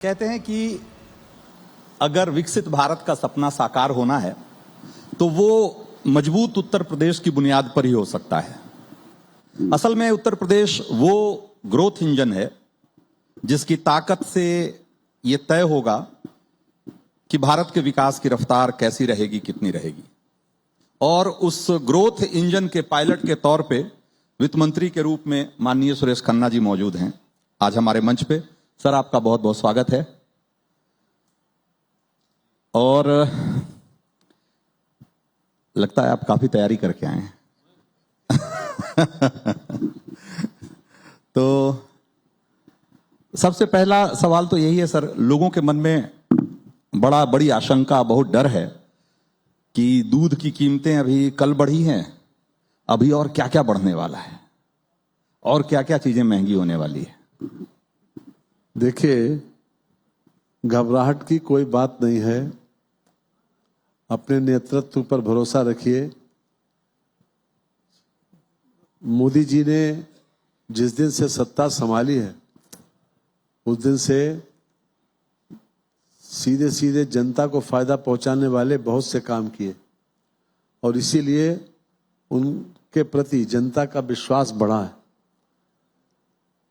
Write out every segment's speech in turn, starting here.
कहते हैं कि अगर विकसित भारत का सपना साकार होना है तो वो मजबूत उत्तर प्रदेश की बुनियाद पर ही हो सकता है। असल में उत्तर प्रदेश वो ग्रोथ इंजन है जिसकी ताकत से ये तय होगा कि भारत के विकास की रफ्तार कैसी रहेगी, कितनी रहेगी। और उस ग्रोथ इंजन के पायलट के तौर पे वित्त मंत्री के रूप में माननीय सुरेश खन्ना जी मौजूद हैं आज हमारे मंच पे। सर, आपका बहुत बहुत स्वागत है। और लगता है आप काफी तैयारी करके आए हैं। तो सबसे पहला सवाल तो यही है सर, लोगों के मन में बड़ी आशंका, बहुत डर है कि दूध की कीमतें अभी कल बढ़ी हैं, अभी और क्या क्या बढ़ने वाला है और क्या क्या चीजें महंगी होने वाली है। देखिए, घबराहट की कोई बात नहीं है। अपने नेतृत्व पर भरोसा रखिए। मोदी जी ने जिस दिन से सत्ता संभाली है उस दिन से सीधे सीधे जनता को फायदा पहुंचाने वाले बहुत से काम किए और इसीलिए उनके प्रति जनता का विश्वास बढ़ा है।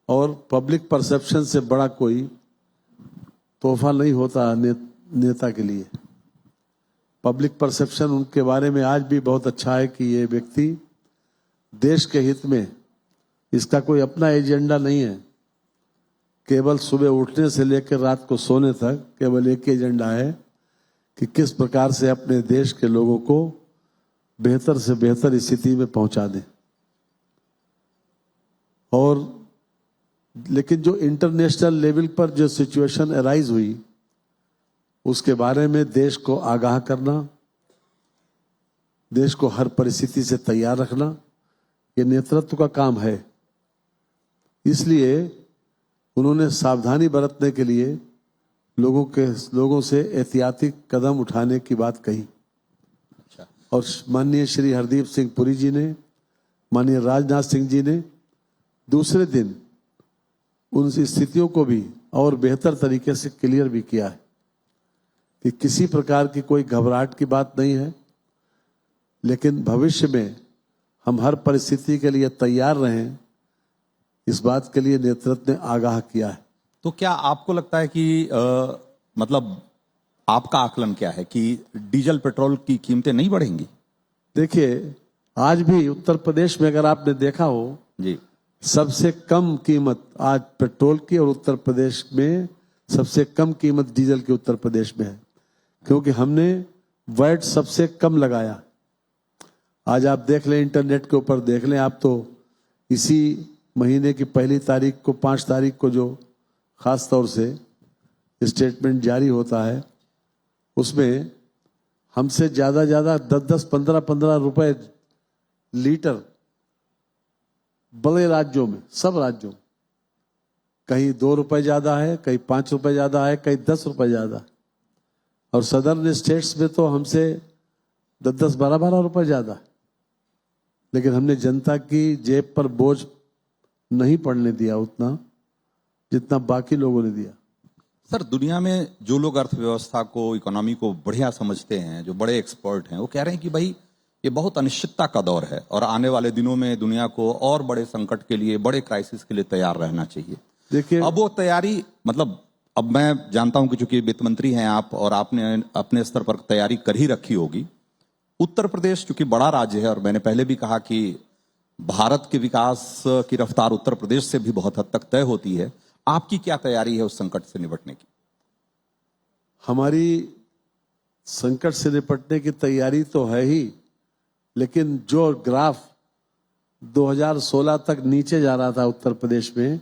और पब्लिक परसेप्शन से बड़ा कोई तोहफा नहीं होता नेता के लिए। पब्लिक परसेप्शन उनके बारे में आज भी बहुत अच्छा है कि ये व्यक्ति देश के हित में, इसका कोई अपना एजेंडा नहीं है। केवल सुबह उठने से लेकर रात को सोने तक केवल एक ही एजेंडा है कि किस प्रकार से अपने देश के लोगों को बेहतर से बेहतर स्थिति में पहुंचा दें। और लेकिन जो इंटरनेशनल लेवल पर जो सिचुएशन अराइज हुई उसके बारे में देश को आगाह करना, देश को हर परिस्थिति से तैयार रखना, ये नेतृत्व का काम है। इसलिए उन्होंने सावधानी बरतने के लिए लोगों से एहतियाती कदम उठाने की बात कही। और माननीय श्री हरदीप सिंह पुरी जी ने, माननीय राजनाथ सिंह जी ने दूसरे दिन उन स्थितियों को भी और बेहतर तरीके से क्लियर भी किया है कि किसी प्रकार की कोई घबराहट की बात नहीं है, लेकिन भविष्य में हम हर परिस्थिति के लिए तैयार रहें, इस बात के लिए नेतृत्व ने आगाह किया है। तो क्या आपको लगता है कि मतलब आपका आकलन क्या है कि डीजल पेट्रोल की कीमतें नहीं बढ़ेंगी? देखिए, आज भी उत्तर प्रदेश में अगर आपने देखा हो जी, सबसे कम कीमत आज पेट्रोल की और उत्तर प्रदेश में सबसे कम कीमत डीजल की उत्तर प्रदेश में है, क्योंकि हमने वैट सबसे कम लगाया। आज आप देख लें, इंटरनेट के ऊपर देख लें आप, तो इसी महीने की पहली तारीख को 5 तारीख को जो खास तौर से स्टेटमेंट जारी होता है उसमें हमसे ज्यादा 10-10, 15-15 रुपए लीटर बड़े राज्यों में, सब राज्यों, कहीं 2 रुपए ज्यादा है, कहीं 5 रुपए ज्यादा है, कहीं 10 रुपए ज्यादा है। और सदर्न स्टेट्स में तो हमसे 10-10, 12-12 रुपए ज्यादा है। लेकिन हमने जनता की जेब पर बोझ नहीं पड़ने दिया उतना जितना बाकी लोगों ने दिया। सर, दुनिया में जो लोग अर्थव्यवस्था को, इकोनॉमी को बढ़िया समझते हैं, जो बड़े एक्सपर्ट हैं, वो कह रहे हैं कि भाई ये बहुत अनिश्चितता का दौर है और आने वाले दिनों में दुनिया को और बड़े संकट के लिए, बड़े क्राइसिस के लिए तैयार रहना चाहिए। देखिए, अब वो तैयारी, मतलब अब मैं जानता हूं कि चूंकि वित्त मंत्री हैं आप और आपने अपने स्तर पर तैयारी कर ही रखी होगी। उत्तर प्रदेश चूंकि बड़ा राज्य है और मैंने पहले भी कहा कि भारत के विकास की रफ्तार उत्तर प्रदेश से भी बहुत हद तक तय होती है। आपकी क्या तैयारी है उस संकट से निपटने की? हमारी संकट से निपटने की तैयारी तो है ही, लेकिन जो ग्राफ 2016 तक नीचे जा रहा था उत्तर प्रदेश में,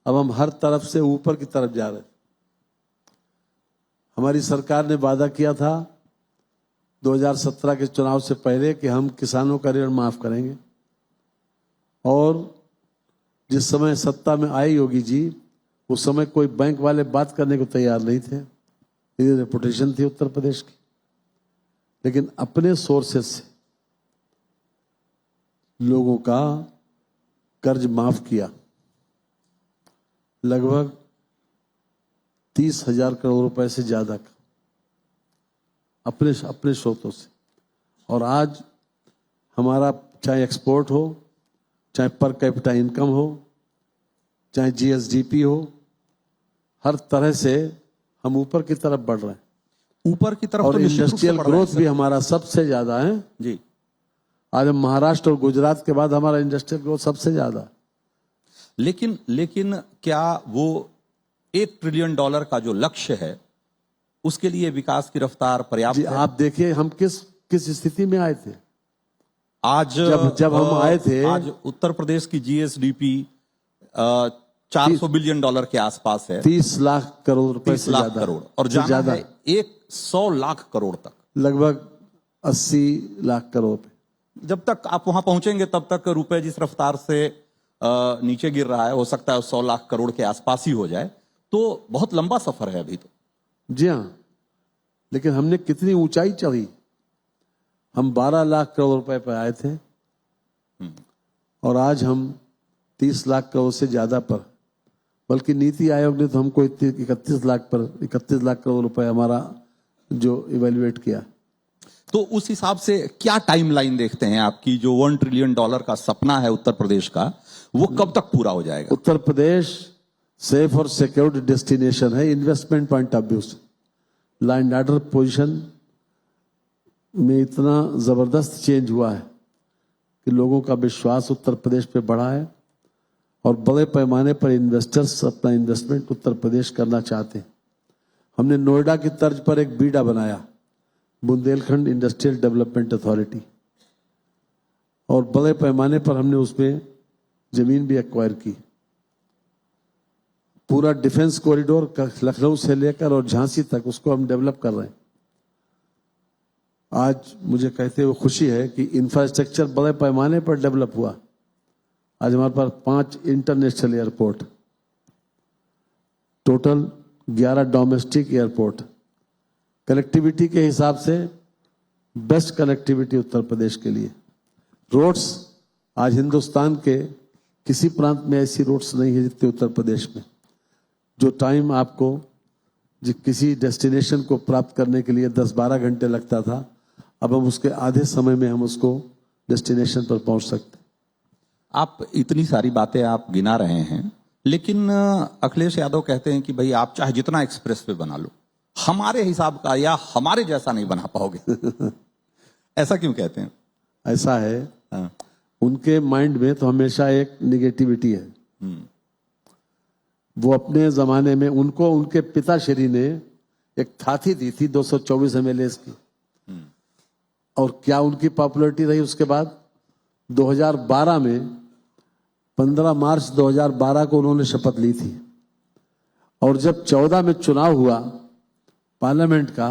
अब हम हर तरफ से ऊपर की तरफ जा रहे हैं। हमारी सरकार ने वादा किया था 2017 के चुनाव से पहले कि हम किसानों का ऋण माफ करेंगे, और जिस समय सत्ता में आई योगी जी उस समय कोई बैंक वाले बात करने को तैयार नहीं थे। ये रेपुटेशन थी उत्तर प्रदेश की। लेकिन अपने सोर्सेस से लोगों का कर्ज माफ किया। लगभग 30,000 करोड़ रुपए से ज्यादा का अपने अपने स्रोतों से। और आज हमारा चाहे एक्सपोर्ट हो, चाहे पर कैपिटा इनकम हो, चाहे जीएसडीपी हो, हर तरह से हम ऊपर की तरफ बढ़ रहे हैं। ऊपर की तरफ और तो निश्चित रूप से इंडस्ट्रियल बढ़ रहे हैं, ग्रोथ भी हमारा सबसे ज्यादा है। जी। आज हम महाराष्ट्र और गुजरात के बाद हमारा इंडस्ट्रियल ग्रोथ सबसे ज्यादा है। लेकिन क्या वो $1 ट्रिलियन का जो लक्ष्य है उसके लिए विकास की रफ्तार पर्याप्त जी, है? आप देखिए हम किस स्थिति में आए थे आज जब हम आए थे। आज उत्तर प्रदेश की जीएसडीपी $400 बिलियन के आसपास है, 30 लाख करोड़ रुपए 30 से लाख ज्यादा करोड़, और जाना ज्यादा है 100 लाख करोड़ तक। लगभग 80 लाख करोड़ पे। जब तक आप वहां पहुंचेंगे तब तक रुपए जिस रफ्तार से नीचे गिर रहा है, हो सकता है 100 लाख करोड़ के आसपास ही हो जाए। तो बहुत लंबा सफर है अभी तो। जी हाँ, लेकिन हमने कितनी ऊंचाई चढ़ी। हम 12 लाख करोड़ रुपए पर आए थे और आज हम 30 लाख करोड़ से ज्यादा पर, बल्कि नीति आयोग ने तो हमको 31 लाख करोड़ रुपए हमारा जो इवेल्युएट किया। तो उस हिसाब से क्या टाइमलाइन देखते हैं आपकी? जो $1 ट्रिलियन का सपना है उत्तर प्रदेश का, वो कब तक पूरा हो जाएगा? उत्तर प्रदेश सेफ और सिक्योर्ड डेस्टिनेशन है इन्वेस्टमेंट पॉइंट ऑफ व्यू से। लॉ एंड ऑर्डर पोजीशन में इतना जबरदस्त चेंज हुआ है कि लोगों का विश्वास उत्तर प्रदेश पे बढ़ा है और बड़े पैमाने पर इन्वेस्टर्स अपना इन्वेस्टमेंट उत्तर प्रदेश करना चाहते हैं। हमने नोएडा की तर्ज पर एक बीडा बनाया, बुंदेलखंड इंडस्ट्रियल डेवलपमेंट अथॉरिटी, और बड़े पैमाने पर हमने उसमें जमीन भी एक्वायर की। पूरा डिफेंस कॉरिडोर लखनऊ से लेकर और झांसी तक उसको हम डेवलप कर रहे हैं। आज मुझे कहते हुए खुशी है कि इंफ्रास्ट्रक्चर बड़े पैमाने पर डेवलप हुआ। आज हमारे पास 5 international airport, total 11 domestic airport. Connectivity के हिसाब से बेस्ट कनेक्टिविटी उत्तर प्रदेश के लिए। रोड्स आज हिंदुस्तान के किसी प्रांत में ऐसी रोड्स नहीं है जितने उत्तर प्रदेश में। जो टाइम आपको किसी डेस्टिनेशन को प्राप्त करने के लिए 10-12 घंटे लगता था, अब हम उसके आधे समय में हम उसको डेस्टिनेशन पर पहुंच सकते। आप इतनी सारी बातें आप गिना रहे हैं, लेकिन अखिलेश यादव कहते हैं कि भाई आप चाहे जितना एक्सप्रेस वे बना लो, हमारे हिसाब का या हमारे जैसा नहीं बना पाओगे। ऐसा क्यों कहते हैं? ऐसा है, हाँ। उनके माइंड में तो हमेशा एक निगेटिविटी है। वो अपने जमाने में उनको उनके पिताश्री ने एक थाती दी थी 224 MLA की, और क्या उनकी पॉपुलैरिटी रही उसके बाद। 2012 में 15 मार्च 2012 को उन्होंने शपथ ली थी, और जब 14 में चुनाव हुआ पार्लियामेंट का,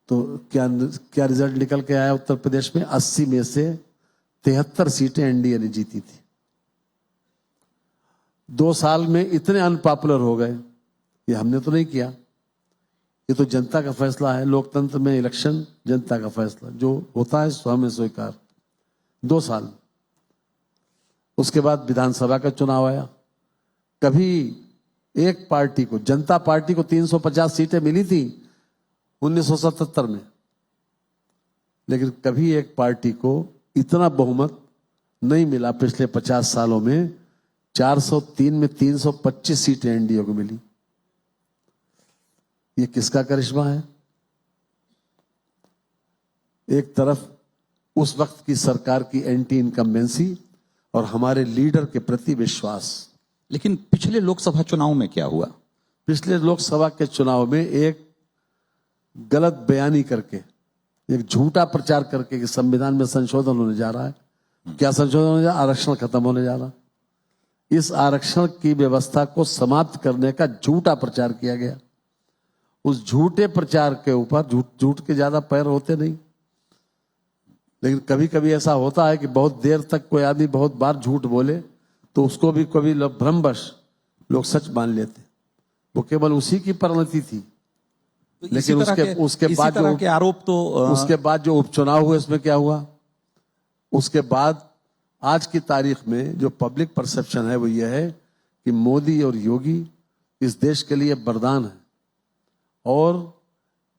तो क्या रिजल्ट निकल के आया उत्तर प्रदेश में? 80 में से 73 सीटें एनडीए ने जीती थी। 2 साल में इतने अनपॉपुलर हो गए। ये हमने तो नहीं किया, ये तो जनता का फैसला है। लोकतंत्र में इलेक्शन जनता का फैसला, जो होता है सो हमें स्वीकार। 2 साल, उसके बाद विधानसभा का चुनाव आया। कभी एक पार्टी को, जनता पार्टी को 350 सीटें मिली थी 1977 में, लेकिन कभी एक पार्टी को इतना बहुमत नहीं मिला पिछले 50 सालों में। 403 में 325 सीटें एनडीए को मिली। ये किसका करिश्मा है? एक तरफ उस वक्त की सरकार की एंटी इनकम्बेंसी और हमारे लीडर के प्रति विश्वास। लेकिन पिछले लोकसभा चुनाव में क्या हुआ? पिछले लोकसभा के चुनाव में एक गलत बयानी करके, एक झूठा प्रचार करके कि संविधान में संशोधन होने जा रहा है। क्या संशोधन होने जा रहा? आरक्षण खत्म होने जा रहा। इस आरक्षण की व्यवस्था को समाप्त करने का झूठा प्रचार किया गया। उस झूठे प्रचार के ऊपर झूठ के ज्यादा पैर होते नहीं, लेकिन कभी कभी ऐसा होता है कि बहुत देर तक कोई आदमी बहुत बार झूठ बोले तो उसको भी कभी भ्रमवश लोग सच मान लेते। वो केवल उसी की परिणति थी। लेकिन उसके बाद जो उपचुनाव हुए उसमें क्या हुआ? उसके बाद आज की तारीख में जो पब्लिक परसेप्शन है वो ये है कि मोदी और योगी इस देश के लिए वरदान है। और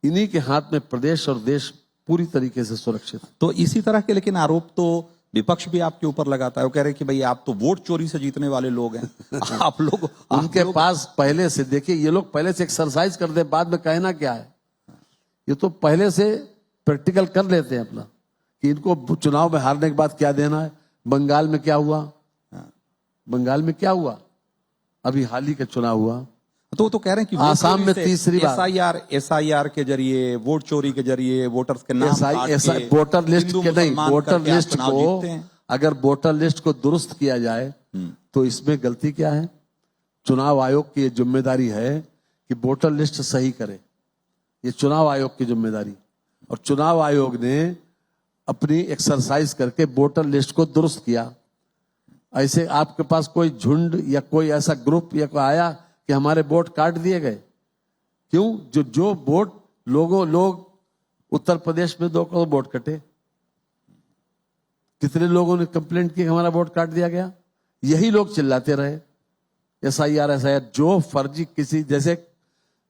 इन्हीं के हाथ में प्रदेश और देश पूरी तरीके से सुरक्षित है। तो इसी तरह के लेकिन आरोप तो विपक्ष भी आपके ऊपर लगाता है। वो कह रहे हैं कि भाई आप तो वोट चोरी से जीतने वाले लोग हैं। आप लोग उनके पास पहले से, देखिए ये लोग पहले से एक्सरसाइज करते हैं, बाद में कहना क्या है। ये तो पहले से प्रैक्टिकल कर लेते हैं अपना कि इनको चुनाव में हारने के बाद क्या देना है। बंगाल में क्या हुआ, बंगाल में क्या हुआ, अभी हाल ही का चुनाव हुआ, तो वो तो कह रहे हैं कि आसाम में तीसरी बार एसआईआर के जरिए, वोट चोरी के जरिए, वोटर्स के नाम काट के, वोटर लिस्ट हिंदू के नहीं, मुसलमान वोटर करके आप लिस्ट चुनाव जीतते को हैं। अगर वोटर लिस्ट को दुरुस्त किया जाए तो इसमें गलती क्या है। चुनाव आयोग की जिम्मेदारी है कि वोटर लिस्ट सही करे, ये चुनाव आयोग की जिम्मेदारी। और चुनाव आयोग ने अपनी एक्सरसाइज करके वोटर लिस्ट को दुरुस्त किया। ऐसे आपके पास कोई झुंड या कोई ऐसा ग्रुप या कोई आया कि हमारे वोट काट दिए गए? क्यों? जो वोट लोग उत्तर प्रदेश में 2 करोड़ वोट कटे, कितने लोगों ने कंप्लेंट की हमारा वोट काट दिया गया? यही लोग चिल्लाते रहे एसआईआर एसआईआर। जो फर्जी किसी जैसे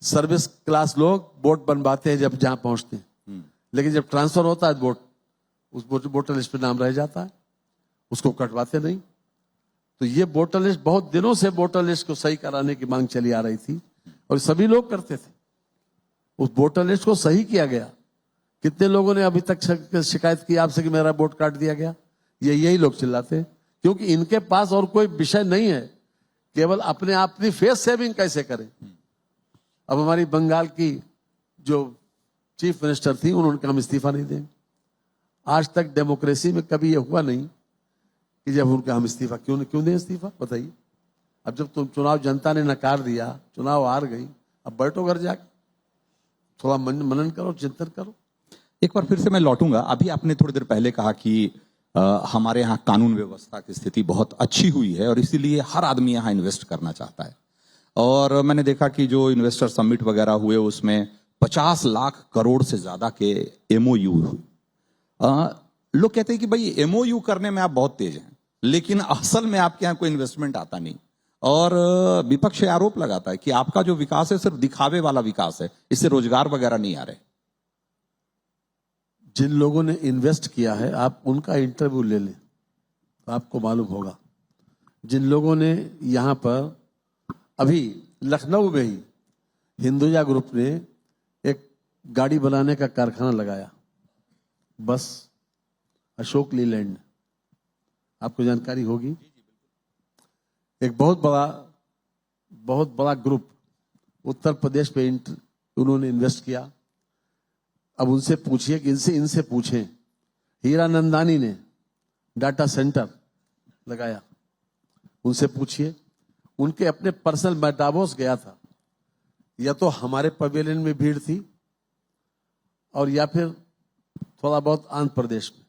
सर्विस क्लास लोग वोट बनवाते हैं जब जहां पहुंचते हैं, लेकिन जब ट्रांसफर होता है वोट उस वोटर लिस्ट पे नाम रह जाता है, उसको कटवाते नहीं। तो ये वोटर लिस्ट, बहुत दिनों से वोटर लिस्ट को सही कराने की मांग चली आ रही थी और सभी लोग करते थे। उस वोटर लिस्ट को सही किया गया। कितने लोगों ने अभी तक शिकायत की आपसे कि मेरा वोट काट दिया गया? यही लोग चिल्लाते हैं, क्योंकि इनके पास और कोई विषय नहीं है, केवल अपनी फेस सेविंग कैसे करें। अब हमारी बंगाल की जो चीफ मिनिस्टर थी, उन्होंने कहा हम इस्तीफा नहीं देंगे। आज तक डेमोक्रेसी में कभी यह हुआ नहीं कि जब उनका हम इस्तीफा क्यों दें इस्तीफा, बताइए। अब जब तुम चुनाव जनता ने नकार दिया, चुनाव हार गई, अब बैठो घर जाके, थोड़ा मनन करो, चिंतन करो। एक बार फिर से मैं लौटूंगा। अभी आपने थोड़ी देर पहले कहा कि हमारे यहाँ कानून व्यवस्था की स्थिति बहुत अच्छी हुई है और इसीलिए हर आदमी यहाँ इन्वेस्ट करना चाहता है। और मैंने देखा कि जो इन्वेस्टर समिट वगैरह हुए उसमें 50 लाख करोड़ से ज्यादा के एमओयू हुए। लोग कहते हैं कि भाई एमओयू करने में आप बहुत तेज हैं, लेकिन असल में आपके यहाँ कोई इन्वेस्टमेंट आता नहीं। और विपक्ष आरोप लगाता है कि आपका जो विकास है सिर्फ दिखावे वाला विकास है, इससे रोजगार वगैरह नहीं आ रहे। जिन लोगों ने इन्वेस्ट किया है, आप उनका इंटरव्यू ले लें तो आपको मालूम होगा। जिन लोगों ने यहां पर अभी लखनऊ में ही हिंदुजा ग्रुप ने एक गाड़ी बनाने का कारखाना लगाया, बस अशोक लीलैंड, आपको जानकारी होगी। एक बहुत बड़ा ग्रुप उत्तर प्रदेश पे उन्होंने इन्वेस्ट किया। अब उनसे पूछिए कि इनसे पूछें, हीरानंदानी ने डाटा सेंटर लगाया, उनसे पूछिए। उनके अपने पर्सनल, मैं डावोस गया था, या तो हमारे पवेलियन में भीड़ थी और या फिर थोड़ा बहुत आंध्र प्रदेश में,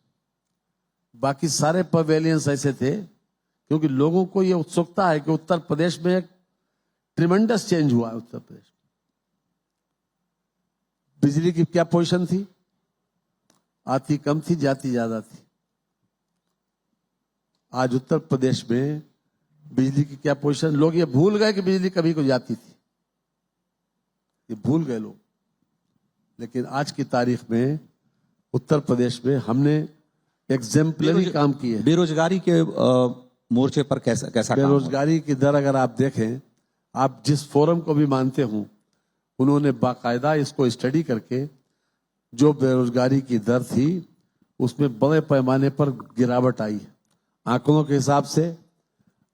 बाकी सारे पवेलियंस ऐसे थे, क्योंकि लोगों को यह उत्सुकता है कि उत्तर प्रदेश में एक ट्रिमेंडस चेंज हुआ है। उत्तर प्रदेश बिजली की क्या पोजीशन थी? आती कम थी, जाती ज्यादा थी। आज उत्तर प्रदेश में बिजली की क्या पोजीशन, लोग ये भूल गए कि बिजली कभी को जाती थी, ये भूल गए लोग। लेकिन आज की तारीख में उत्तर प्रदेश में हमने एग्जेम्पलरी काम किए। बेरोजगारी के मोर्चे पर कैसा बेरोजगारी की दर अगर आप देखें, आप जिस फोरम को भी मानते हो, उन्होंने बाकायदा इसको स्टडी करके जो बेरोजगारी की दर थी उसमें बड़े पैमाने पर गिरावट आई है। आंकड़ों के हिसाब से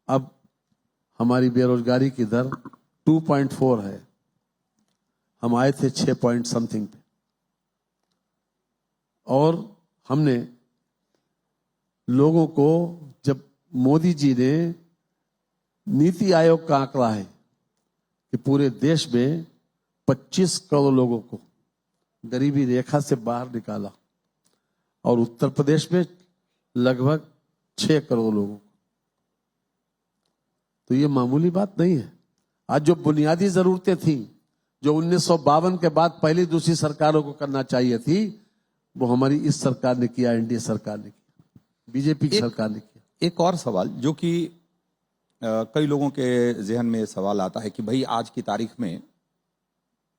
अब हमारी बेरोजगारी की दर 2.4 है, हम आए थे 6 पॉइंट समथिंग पे। और हमने लोगों को, जब मोदी जी ने, नीति आयोग का आंकड़ा है कि पूरे देश में 25 करोड़ लोगों को गरीबी रेखा से बाहर निकाला और उत्तर प्रदेश में लगभग 6 करोड़ लोगों को, तो ये मामूली बात नहीं है। आज जो बुनियादी जरूरतें थी, जो 1952 के बाद पहली दूसरी सरकारों को करना चाहिए थी, वो हमारी इस सरकार ने किया, एनडीए सरकार ने किया, बीजेपी की सरकार ने किया। एक और सवाल जो कि कई लोगों के जहन में सवाल आता है कि भाई आज की तारीख में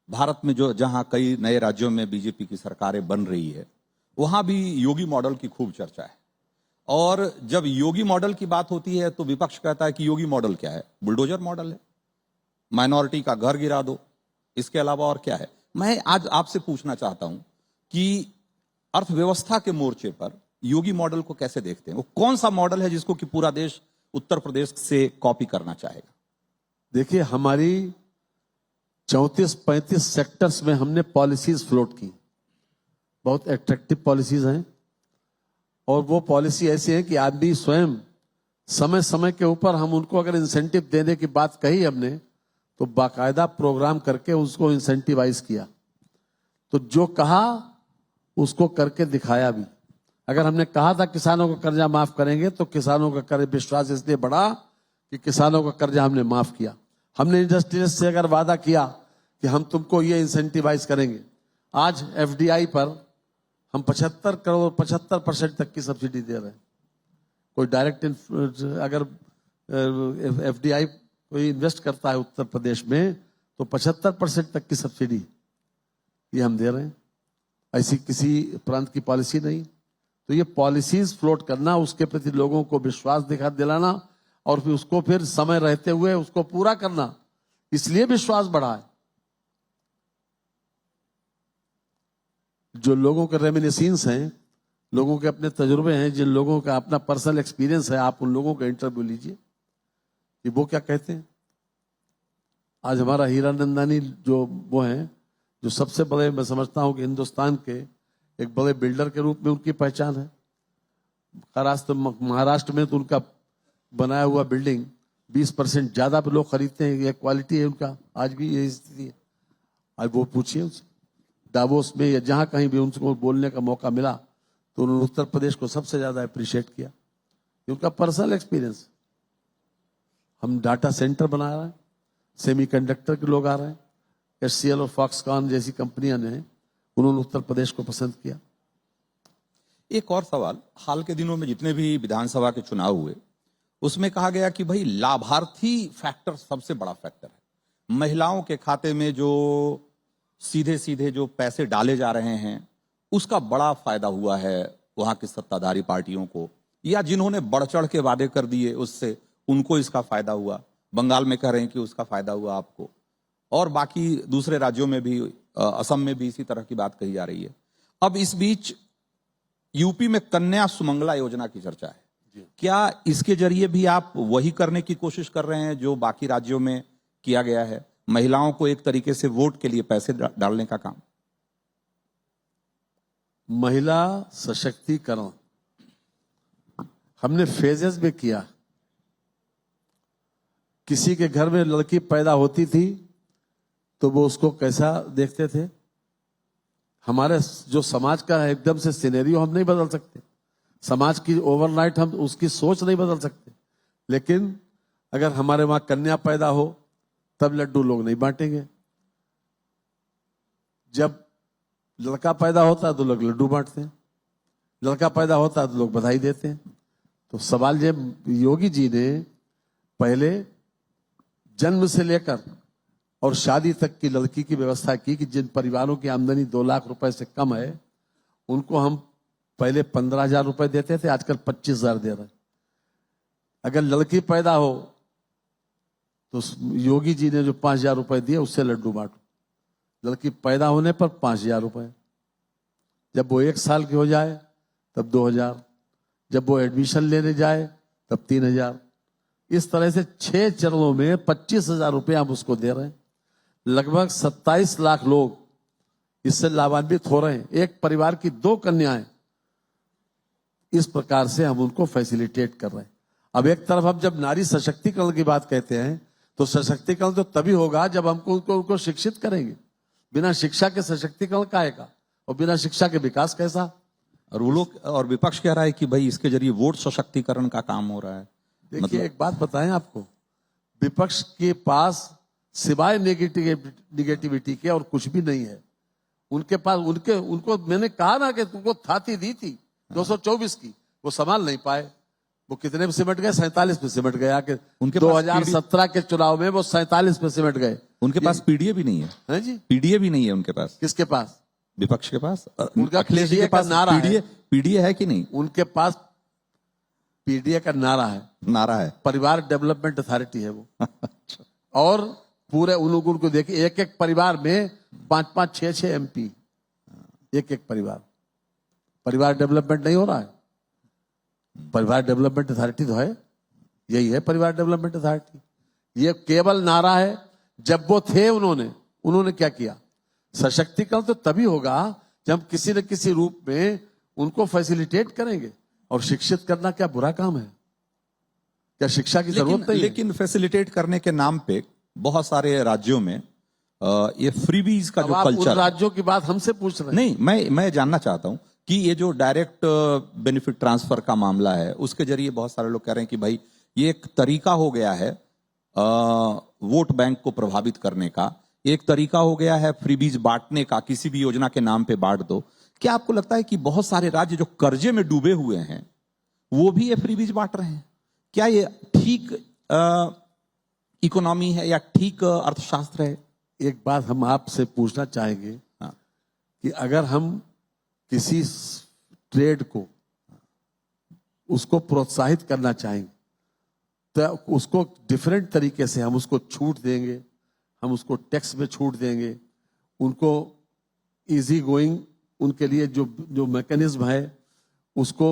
भारत में जो जहां कई नए राज्यों में बीजेपी की सरकारें बन रही है, वहां भी योगी मॉडल की खूब चर्चा है। और जब योगी मॉडल की बात होती है तो विपक्ष कहता है कि योगी मॉडल क्या है? बुलडोजर मॉडल है, माइनॉरिटी का घर गिरा दो, इसके अलावा और क्या है? मैं आज आपसे पूछना चाहता हूं कि अर्थव्यवस्था के मोर्चे पर योगी मॉडल को कैसे देखते हैं? वो कौन सा मॉडल है जिसको कि पूरा देश उत्तर प्रदेश से कॉपी करना चाहेगा? देखिए, हमारी 34-35 सेक्टर्स में हमने पॉलिसीज फ्लोट की, बहुत एट्रैक्टिव पॉलिसीज हैं। और वो पॉलिसी ऐसी है कि आदमी स्वयं समय समय के ऊपर हम उनको अगर इंसेंटिव देने की बात कही हमने, तो बाकायदा प्रोग्राम करके उसको इंसेंटिवाइज किया। तो जो कहा उसको करके दिखाया भी। अगर हमने कहा था किसानों का कर्जा माफ करेंगे, तो किसानों का कर्ज विश्वास इसलिए बढ़ा कि किसानों का कर्जा हमने माफ किया। हमने इंडस्ट्रियलिस्ट से अगर वादा किया कि हम तुमको ये इंसेंटिवाइज करेंगे, आज एफडीआई पर हम 75% तक की सब्सिडी दे रहे हैं। कोई डायरेक्ट अगर एफडीआई कोई इन्वेस्ट करता है उत्तर प्रदेश में, तो 75% तक की सब्सिडी ये हम दे रहे हैं। ऐसी किसी प्रांत की पॉलिसी नहीं। तो ये पॉलिसीज फ्लोट करना, उसके प्रति लोगों को विश्वास दिलाना, और फिर उसको फिर समय रहते हुए उसको पूरा करना, इसलिए विश्वास बढ़ा है। जो लोगों के रेमिनिसेंस हैं, लोगों के अपने तजुर्बे हैं, जिन लोगों का अपना पर्सनल एक्सपीरियंस है, आप उन लोगों का इंटरव्यू लीजिए कि वो क्या कहते हैं। आज हमारा हीरानंदानी जो वो हैं, जो सबसे बड़े, मैं समझता हूं कि हिंदुस्तान के एक बड़े बिल्डर के रूप में उनकी पहचान है। महाराष्ट्र में तो उनका बनाया हुआ बिल्डिंग 20% ज्यादा लोग खरीदते हैं। ये क्वालिटी है उनका, आज भी यही स्थिति है। आज वो पूछिए उनसे, दावोस में या जहां कहीं भी उनको बोलने का मौका मिला तो उन्होंने उत्तर प्रदेश को सबसे ज्यादा अप्रिशिएट किया। उनका पर्सनल एक्सपीरियंस। हम डाटा सेंटर बना रहे हैं, सेमीकंडक्टर के लोग आ रहे हैं, HCL और फॉक्सकॉन जैसी कंपनियां ने, उन्होंने उत्तर प्रदेश को पसंद किया। एक और सवाल, हाल के दिनों में जितने भी विधानसभा के चुनाव हुए, उसमें कहा गया कि भाई लाभार्थी फैक्टर सबसे बड़ा फैक्टर है। महिलाओं के खाते में जो सीधे सीधे जो पैसे डाले जा रहे हैं, उसका बड़ा फायदा हुआ है वहां की सत्ताधारी पार्टियों को, या जिन्होंने बढ़ चढ़ के वादे कर दिए उससे उनको इसका फायदा हुआ। बंगाल में कह रहे हैं कि उसका फायदा हुआ आपको, और बाकी दूसरे राज्यों में भी, असम में भी इसी तरह की बात कही जा रही है। अब इस बीच यूपी में कन्या सुमंगला योजना की चर्चा है। क्या इसके जरिए भी आप वही करने की कोशिश कर रहे हैं जो बाकी राज्यों में किया गया है, महिलाओं को एक तरीके से वोट के लिए पैसे डालने का काम? महिला सशक्तिकरण हमने फेजेस में किया। किसी के घर में लड़की पैदा होती थी तो वो उसको कैसा देखते थे। हमारे जो समाज का एकदम से सिनेरियो हम नहीं बदल सकते, समाज की ओवरनाइट हम उसकी सोच नहीं बदल सकते, लेकिन अगर हमारे वहां कन्या पैदा हो तब लड्डू लोग नहीं बांटेंगे। जब लड़का पैदा होता है तो लोग लड्डू बांटते हैं, लड़का पैदा होता है तो लोग बधाई देते हैं। तो सवाल ये, योगी जी ने पहले जन्म से लेकर और शादी तक की लड़की की व्यवस्था की कि जिन परिवारों की आमदनी 2 लाख रुपए से कम है, उनको हम पहले 15,000 रुपए देते थे, आजकल 25,000 दे रहे हैं। अगर लड़की पैदा हो तो योगी जी ने जो 5,000 रुपए दिए उससे लड्डू बांटो। लड़की पैदा होने पर 5,000 रुपए, जब वो 1 साल की हो जाए तब 2,000, जब वो एडमिशन लेने जाए तब 3,000। इस तरह से 6 चरणों में 25,000 रुपए हम उसको दे रहे हैं। लगभग 27 लाख लोग इससे लाभान्वित हो रहे हैं। एक परिवार की 2 कन्याएं, इस प्रकार से हम उनको फैसिलिटेट कर रहे हैं। अब एक तरफ हम जब नारी सशक्तिकरण की बात कहते हैं तो सशक्तिकरण तो तभी होगा जब हमको उनको शिक्षित करेंगे। बिना शिक्षा के सशक्तिकरण काहेगा, और बिना शिक्षा के विकास कैसा। और वो लोग, और विपक्ष कह रहा है कि भाई इसके जरिए वोट सशक्तिकरण का काम हो रहा है। देखिए, एक बात बताएं आपको, विपक्ष के पास सिवाय निगेटिविटी के और कुछ भी नहीं है। उनके पास उनको मैंने कहा ना कि तुमको थाती दी थी 224 की, वो संभाल नहीं पाए। वो कितने में सिमट गए? 47 में सिमट गए। आके उनके 2017 के चुनाव में वो 47 में सिमट गए। उनके पास पीडीए भी नहीं है। है जी? पीडीए भी नहीं है उनके पास। किसके पास? विपक्ष के पास। उनका अखिलेश जी के PDA का पास नारा है। पीडीए है कि नहीं? उनके पास पीडीए का नारा है, नारा है। परिवार डेवलपमेंट अथॉरिटी है वो। और पूरे उनको को देखिए, एक एक परिवार में 5-5, 6-6 MP, एक एक परिवार डेवलपमेंट नहीं हो रहा है। परिवार डेवलपमेंट अथॉरिटी तो है, यही है परिवार डेवलपमेंट अथॉरिटी। ये केवल नारा है। जब वो थे उन्होंने क्या किया? सशक्तिकरण तो तभी होगा जब किसी न किसी रूप में उनको फैसिलिटेट करेंगे। और शिक्षित करना क्या बुरा काम है? क्या शिक्षा की जरूरत नहीं? लेकिन फैसिलिटेट करने के नाम पे बहुत सारे राज्यों में ये फ्रीबीज का जो कल्चर, राज्यों की बात हमसे पूछ रहे हैं। नहीं, मैं जानना चाहता हूं कि ये जो डायरेक्ट बेनिफिट ट्रांसफर का मामला है, उसके जरिए बहुत सारे लोग कह रहे हैं कि भाई ये एक तरीका हो गया है वोट बैंक को प्रभावित करने का, एक तरीका हो गया है फ्रीबीज बांटने का, किसी भी योजना के नाम पे बांट दो। क्या आपको लगता है कि बहुत सारे राज्य जो कर्जे में डूबे हुए हैं वो भी ये फ्रीबीज बांट रहे हैं? क्या ये ठीक इकोनॉमी है या ठीक अर्थशास्त्र है? एक बात हम आपसे पूछना चाहेंगे कि अगर हम किसी ट्रेड को उसको प्रोत्साहित करना चाहेंगे तो उसको डिफरेंट तरीके से हम उसको छूट देंगे, हम उसको टैक्स में छूट देंगे, उनको इजी गोइंग उनके लिए जो मैकेनिज्म है उसको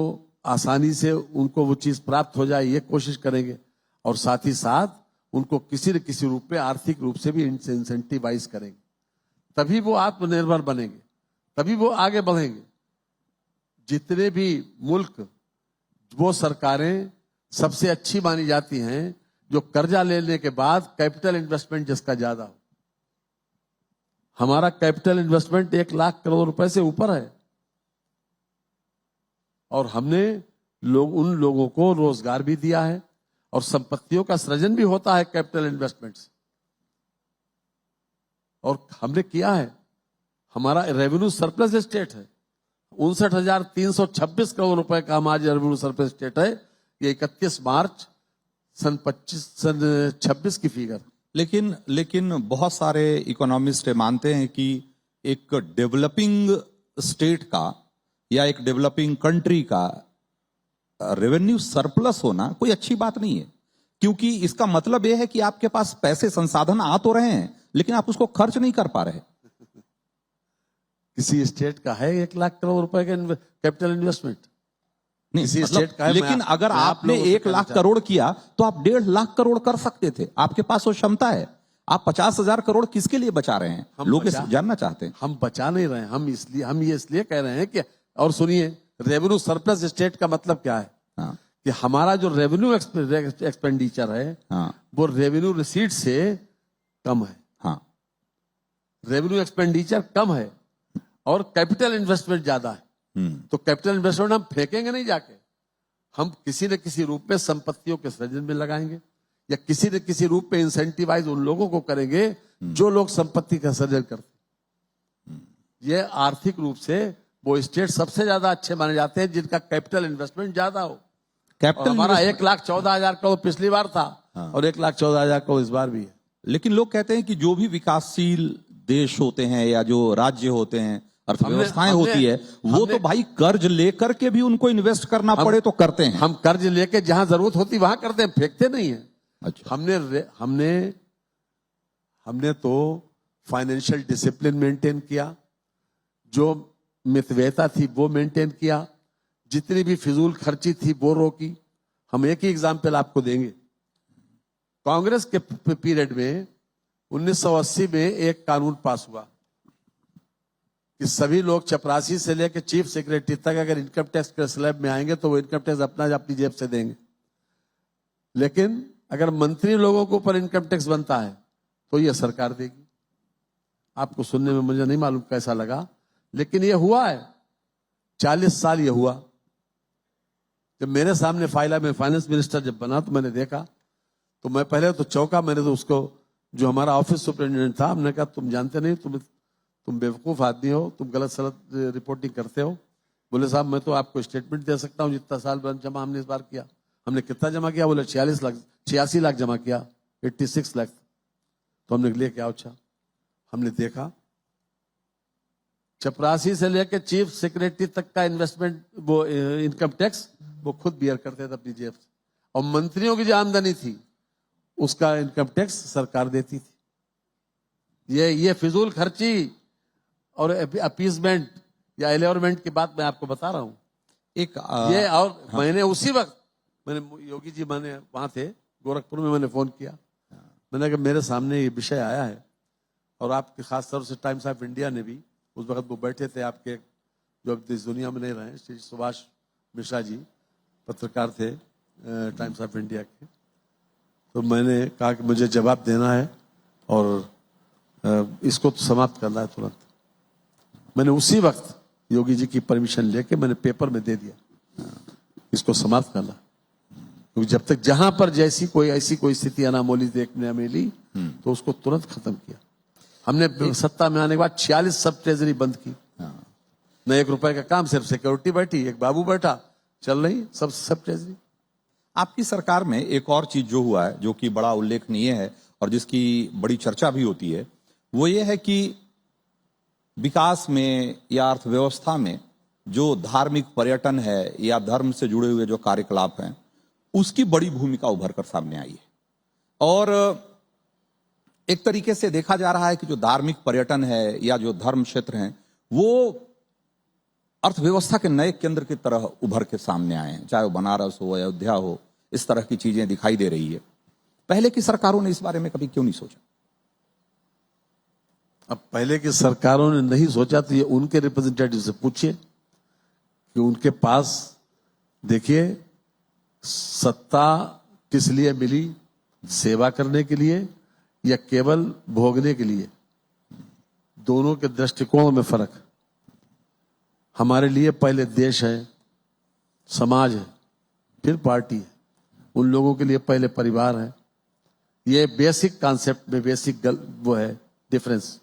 आसानी से उनको वो चीज प्राप्त हो जाए, ये कोशिश करेंगे। और साथ ही साथ उनको किसी न किसी रूप में आर्थिक रूप से भी इंसेंटिवाइज करेंगे। तभी वो आत्मनिर्भर बनेंगे, तभी वो आगे बढ़ेंगे। जितने भी मुल्क, वो सरकारें सबसे अच्छी मानी जाती हैं जो कर्जा लेने के बाद कैपिटल इन्वेस्टमेंट जिसका ज्यादा हो। हमारा कैपिटल इन्वेस्टमेंट 1 लाख करोड़ रुपए से ऊपर है। और हमने उन लोगों को रोजगार भी दिया है और संपत्तियों का सृजन भी होता है कैपिटल इन्वेस्टमेंट से। और हमने किया है। हमारा रेवेन्यू सरप्लस स्टेट है। 59,326 करोड़ रुपए का हमारा रेवेन्यू सरप्लस स्टेट है। ये 31 मार्च सन 26 की फिगर। लेकिन बहुत सारे इकोनॉमिस्ट मानते हैं कि एक डेवलपिंग स्टेट का या एक डेवलपिंग कंट्री का रेवेन्यू सरप्लस होना कोई अच्छी बात नहीं है, क्योंकि इसका मतलब यह है कि आपके पास पैसे संसाधन आ तो रहे हैं लेकिन आप उसको खर्च नहीं कर पा रहे। किसी स्टेट का है 1 लाख करोड़ रुपए का कैपिटल इन्वेस्टमेंट? नहीं, स्टेट का है। लेकिन अगर आपने 1 लाख करोड़ किया तो आप 1.5 लाख करोड़ कर सकते थे। आपके पास वो क्षमता है। आप 50,000 करोड़ किसके लिए बचा रहे हैं? लोग जानना चाहते हैं। हम बचा नहीं रहे हैं। हम ये इसलिए कह रहे हैं कि, और सुनिए, रेवेन्यू सरप्लस स्टेट का मतलब क्या है? कि हमारा जो रेवेन्यू एक्सपेंडिचर है वो रेवेन्यू रिसीट से कम है। रेवेन्यू एक्सपेंडिचर कम है और कैपिटल इन्वेस्टमेंट ज्यादा है। तो कैपिटल इन्वेस्टमेंट हम फेंकेंगे नहीं जाके, हम किसी न किसी रूप में संपत्तियों के सृजन में लगाएंगे या किसी न किसी रूप में इंसेंटिवाइज उन लोगों को करेंगे जो लोग संपत्ति का सृजन करते। ये आर्थिक रूप से वो स्टेट सबसे ज्यादा अच्छे माने जाते हैं जिनका कैपिटल इन्वेस्टमेंट ज्यादा हो। कैपिटल हमारा 1,14,000 करोड़ पिछली बार था और 1,14,000 करोड़ इस बार भी है। लेकिन लोग कहते हैं कि जो भी विकासशील देश होते हैं या जो राज्य होते हैं, अर्थव्यवस्थाएं होती है, वो तो भाई कर्ज लेकर के भी उनको इन्वेस्ट करना पड़े तो करते हैं। हम कर्ज लेके जहां जरूरत होती वहां करते हैं, फेंकते नहीं है। अच्छा। हमने तो फाइनेंशियल डिसिप्लिन मेंटेन किया, जो मितव्ययता थी वो मेंटेन किया, जितनी भी फिजूल खर्ची थी वो रोकी। हम एक ही एग्जाम्पल आपको देंगे। कांग्रेस के पीरियड में 1980 में एक कानून पास हुआ कि सभी लोग चपरासी से लेकर चीफ सेक्रेटरी तक अगर इनकम टैक्स के स्लैब में आएंगे तो वो इनकम टैक्स अपनी जेब से देंगे। लेकिन अगर मंत्री लोगों के ऊपर इनकम टैक्स बनता है तो ये सरकार देगी। आपको सुनने में मुझे नहीं मालूम कैसा लगा, लेकिन ये हुआ है। 40 साल ये हुआ। जब मेरे सामने फाइला में फाइनेंस मिनिस्टर जब बना तो मैंने देखा, तो मैं पहले तो चौंका। मैंने तो उसको, जो हमारा ऑफिस सुपरिटेंडेंट था, हमने कहा तुम जानते नहीं, तुम बेवकूफ आदमी हो, तुम गलत सलत रिपोर्टिंग करते हो। बोले साहब मैं तो आपको स्टेटमेंट दे सकता हूँ जितना साल जमा हमने इस बार किया। हमने कितना जमा किया? बोले 86 लाख जमा किया, 86 लाख। तो हमने लेके आओ अच्छा। हमने देखा चपरासी से लेकर चीफ सेक्रेटरी तक का इन्वेस्टमेंट वो इनकम टैक्स वो खुद बियर करते थे अपनी जेब से, और मंत्रियों की जो आमदनी थी उसका इनकम टैक्स सरकार देती थी। ये फिजूल खर्ची और अपीजमेंट या एलियोरमेंट की बात मैं आपको बता रहा हूं। ये और हाँ। मैंने उसी वक्त मैंने योगी जी मैंने वहां थे गोरखपुर में, मैंने फोन किया, मैंने कहा मेरे सामने ये विषय आया है, और आपके खास तौर से टाइम्स ऑफ इंडिया ने भी उस वक्त वो बैठे थे आपके जो अब इस दुनिया में नहीं रहे, श्री सुभाष मिश्रा जी पत्रकार थे टाइम्स ऑफ इंडिया के। तो मैंने कहा कि मुझे जवाब देना है और इसको तो समाप्त करना है तुरंत। मैंने उसी वक्त योगी जी की परमिशन लेके मैंने पेपर में दे दिया इसको समाप्त करना, क्योंकि जब तक जहां पर जैसी कोई ऐसी कोई स्थिति अनामोली देखने मिली तो उसको तुरंत खत्म किया। हमने सत्ता में आने के बाद 46 सब ट्रेजरी बंद की, न 1 रुपए का काम, सिर्फ सिक्योरिटी बैठी, एक बाबू बैठा, चल रही सब ट्रेजरी। आपकी सरकार में एक और चीज जो हुआ है जो कि बड़ा उल्लेखनीय है और जिसकी बड़ी चर्चा भी होती है, वो ये है कि विकास में या अर्थव्यवस्था में जो धार्मिक पर्यटन है या धर्म से जुड़े हुए जो कार्यकलाप हैं उसकी बड़ी भूमिका उभर कर सामने आई है। और एक तरीके से देखा जा रहा है कि जो धार्मिक पर्यटन है या जो धर्म क्षेत्र हैं वो अर्थव्यवस्था के नए केंद्र की तरह उभर के सामने आए हैं, चाहे वो बनारस हो, अयोध्या हो, इस तरह की चीजें दिखाई दे रही है। पहले की सरकारों ने इस बारे में कभी क्यों नहीं सोचा? अब पहले की सरकारों ने नहीं सोचा तो ये उनके रिप्रेजेंटेटिव से पूछिए कि उनके पास, देखिए सत्ता किस लिए मिली, सेवा करने के लिए या केवल भोगने के लिए? दोनों के दृष्टिकोण में फर्क है। हमारे लिए पहले देश है, समाज है, फिर पार्टी है। उन लोगों के लिए पहले परिवार है। ये बेसिक कॉन्सेप्ट में बेसिक वो है डिफरेंस।